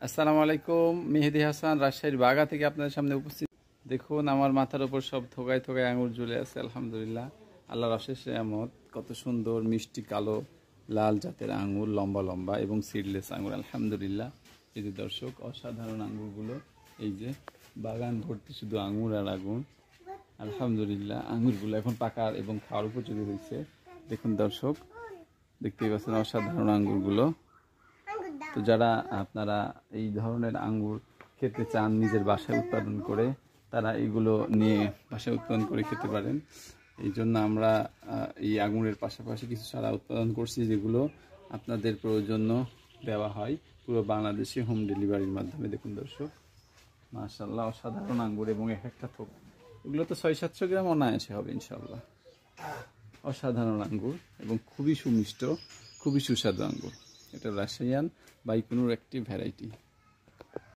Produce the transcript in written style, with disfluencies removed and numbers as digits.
আসসালামু আলাইকুম। মেহেদি হাসান, রাজশাহীর বাগা থেকে আপনাদের সামনে উপস্থিত। দেখুন আমার মাথার উপর সব থোকায় থোকায় আঙুর ঝুলে আছে। আলহামদুলিল্লাহ, আল্লাহর অশেষ নেয়ামত। কত সুন্দর মিষ্টি কালো লাল জাতের আঙুর, লম্বা লম্বা এবং সিডলেস আঙুর। আলহামদুলিল্লাহ, এই যে দর্শক, অসাধারণ আঙুরগুলো। এই যে বাগান ভর্তি শুধু আঙুর আর আগুন। আলহামদুলিল্লাহ, আঙুরগুলো এখন পাকার এবং খাওয়ার উপযোগী হয়েছে। দেখুন দর্শক, দেখতেই পাচ্ছেন অসাধারণ আঙুরগুলো। তো যারা আপনারা এই ধরনের আঙ্গুর খেতে চান নিজের বাসায় উৎপাদন করে, তারা এগুলো নিয়ে বাসায় উৎপাদন করে খেতে পারেন। এই জন্য আমরা এই আঙুরের পাশাপাশি কিছু চারা উৎপাদন করছি, যেগুলো আপনাদের প্রয়োজন্য দেওয়া হয় পুরো বাংলাদেশে হোম ডেলিভারির মাধ্যমে। দেখুন দর্শক, মাশাআল্লাহ, অসাধারণ আঙ্গুর এবং এক একটা থোক, এগুলো তো 600-700 গ্রাম অনায়াসে হবে ইনশাল্লাহ। অসাধারণ আঙ্গুর এবং খুবই সুমিষ্ট, খুবই সুস্বাদু আঙ্গুর। এটা রাশিয়ান বাইকুনুর একটি ভ্যারাইটি।